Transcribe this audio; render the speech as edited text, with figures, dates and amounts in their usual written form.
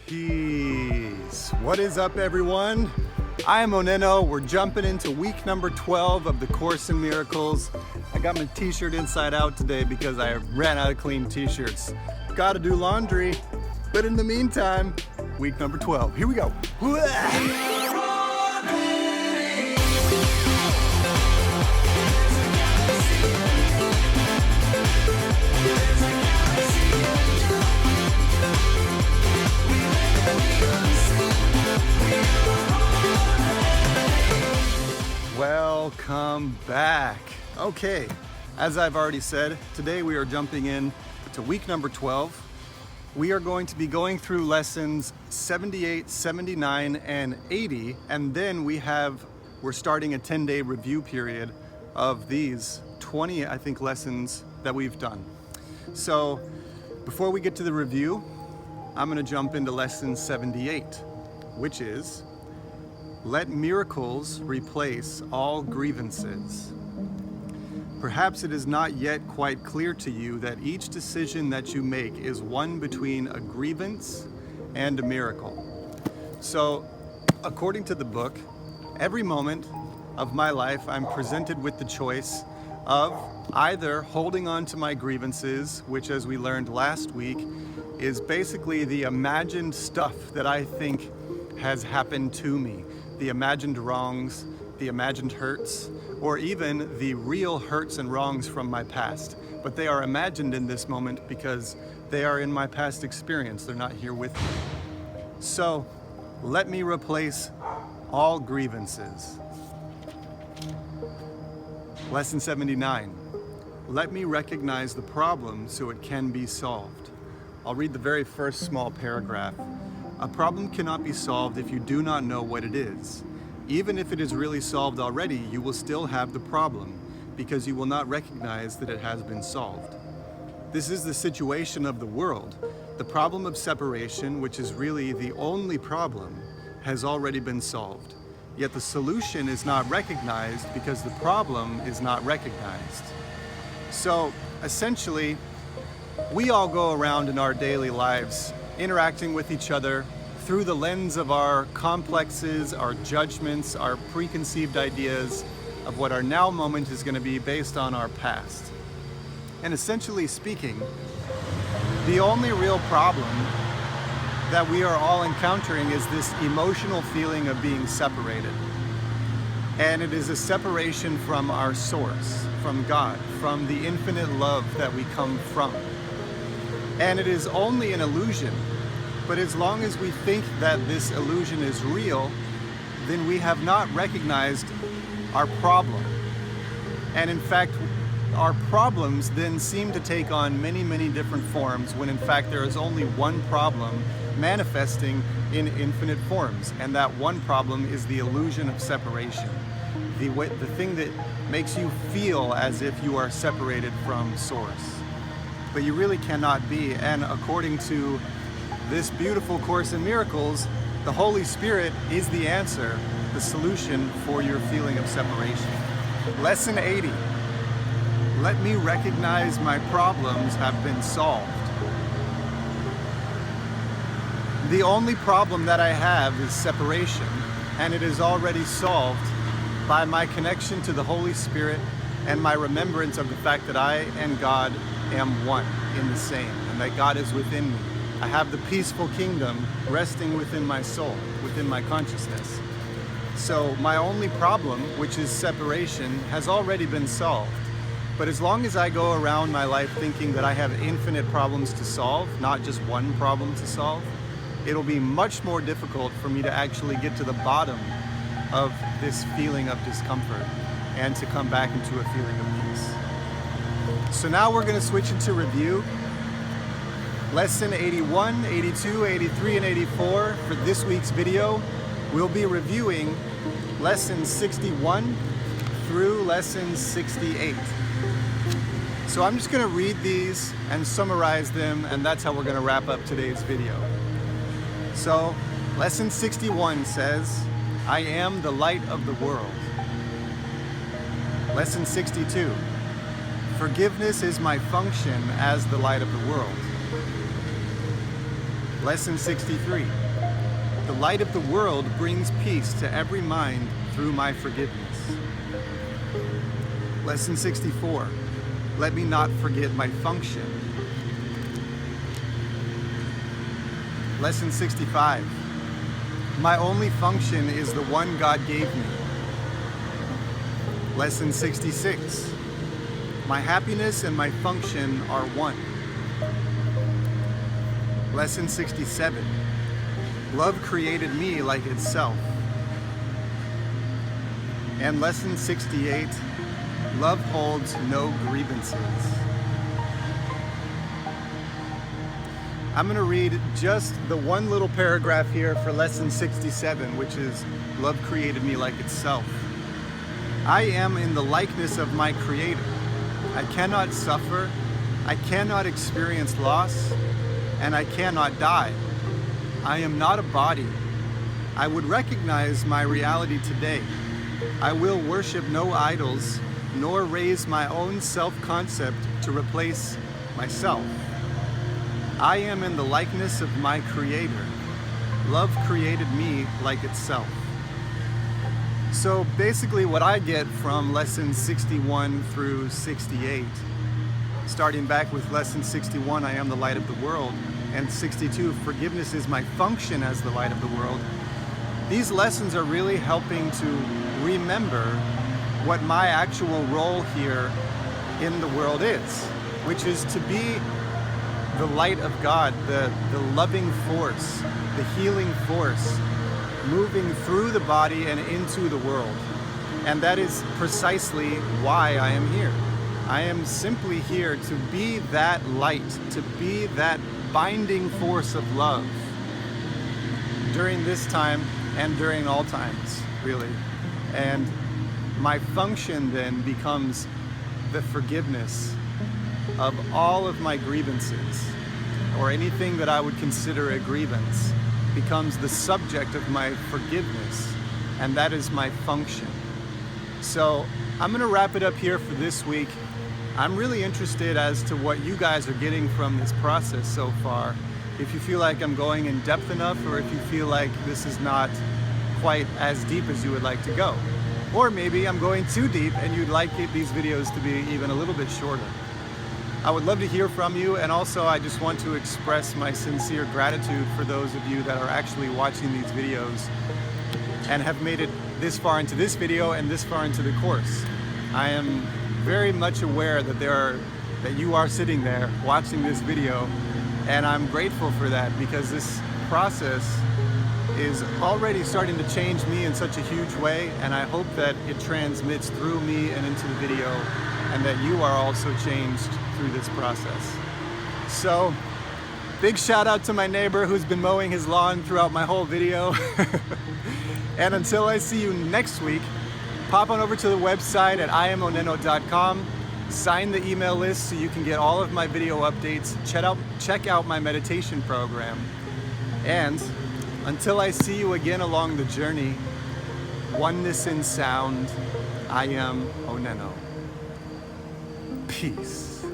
Peace. What is up, everyone? I am OnenO. We're jumping into week number 12 of the Course in Miracles. I got my t-shirt inside out today because I ran out of clean t-shirts. Gotta do laundry. But in the meantime, week number 12. Here we go. Welcome back. Okay, as I've already said, today we are jumping in to week number 12. We are going to be going through lessons 78, 79, and 80, and then we're starting a 10-day review period of these 20, I think, lessons that we've done. So before we get to the review, I'm going to jump into lesson 78, which is let miracles replace all grievances. Perhaps it is not yet quite clear to you that each decision that you make is one between a grievance and a miracle. So, according to the book, every moment of my life I'm presented with the choice of either holding on to my grievances, which, as we learned last week, is basically the imagined stuff that I think has happened to me. The imagined wrongs, the imagined hurts, or even the real hurts and wrongs from my past. But they are imagined in this moment because they are in my past experience. They're not here with me. So let me replace all grievances. Lesson 79. Let me recognize the problem so it can be solved. I'll read the very first small paragraph. A problem cannot be solved if you do not know what it is. Even if it is really solved already, you will still have the problem because you will not recognize that it has been solved. This is the situation of the world. The problem of separation, which is really the only problem, has already been solved. Yet the solution is not recognized because the problem is not recognized. So essentially, we all go around in our daily lives interacting with each other through the lens of our complexes, our judgments, our preconceived ideas of what our now moment is going to be based on our past. And essentially speaking, the only real problem that we are all encountering is this emotional feeling of being separated. And it is a separation from our source, from God, from the infinite love that we come from. And it is only an illusion. But as long as we think that this illusion is real, then we have not recognized our problem. And in fact, our problems then seem to take on many, many different forms when in fact there is only one problem manifesting in infinite forms. And that one problem is the illusion of separation. The thing that makes you feel as if you are separated from Source. But you really cannot be. And according to this beautiful Course in Miracles, the Holy Spirit is the answer, the solution for your feeling of separation. Lesson 80. Let me recognize my problems have been solved. The only problem that I have is separation, and it is already solved by my connection to the Holy Spirit and my remembrance of the fact that I and God am one in the same, and that God is within me. I have the peaceful kingdom resting within my soul, within my consciousness. So my only problem, which is separation, has already been solved. But as long as I go around my life thinking that I have infinite problems to solve, not just one problem to solve, it'll be much more difficult for me to actually get to the bottom of this feeling of discomfort and to come back into a feeling of peace. So now we're going to switch into review. Lesson 81, 82, 83, and 84 for this week's video. We'll be reviewing lessons 61 through lesson 68. So I'm just going to read these and summarize them, and that's how we're going to wrap up today's video. So lesson 61 says, I am the light of the world. Lesson 62, forgiveness is my function as the light of the world. Lesson 63. The light of the world brings peace to every mind through my forgiveness. Lesson 64. Let me not forget my function. Lesson 65. My only function is the one God gave me. Lesson 66. My happiness and my function are one. Lesson 67. Love created me like itself. And lesson 68. Love holds no grievances. I'm going to read just the one little paragraph here for lesson 67, which is love created me like itself. I am in the likeness of my Creator. I cannot suffer, I cannot experience loss, and I cannot die. I am not a body. I would recognize my reality today. I will worship no idols, nor raise my own self-concept to replace myself. I am in the likeness of my Creator. Love created me like itself. So basically what I get from lessons 61 through 68, starting back with lesson 61, I am the light of the world, and 62, forgiveness is my function as the light of the world. These lessons are really helping to remember what my actual role here in the world is, which is to be the light of God, the loving force, the healing force, moving through the body and into the world. And that is precisely why I am here. I am simply here to be that light, to be that binding force of love during this time and during all times, really. And my function then becomes the forgiveness of all of my grievances, or anything that I would consider a grievance, becomes the subject of my forgiveness, and that is my function. So I'm going to wrap it up here for this week. I'm really interested as to what you guys are getting from this process so far. If you feel like I'm going in depth enough, or if you feel like this is not quite as deep as you would like to go. Or maybe I'm going too deep and you'd like these videos to be even a little bit shorter. I would love to hear from you, and also I just want to express my sincere gratitude for those of you that are actually watching these videos and have made it this far into this video and this far into the course. I am very much aware that you are sitting there watching this video, and I'm grateful for that, because this process is already starting to change me in such a huge way, and I hope that it transmits through me and into the video, and that you are also changed through this process. So, big shout out to my neighbor who's been mowing his lawn throughout my whole video. And until I see you next week, pop on over to the website at amoneno.com, sign the email list so you can get all of my video updates, check out my meditation program, and until I see you again along the journey, oneness in sound, I am OnenO. Peace.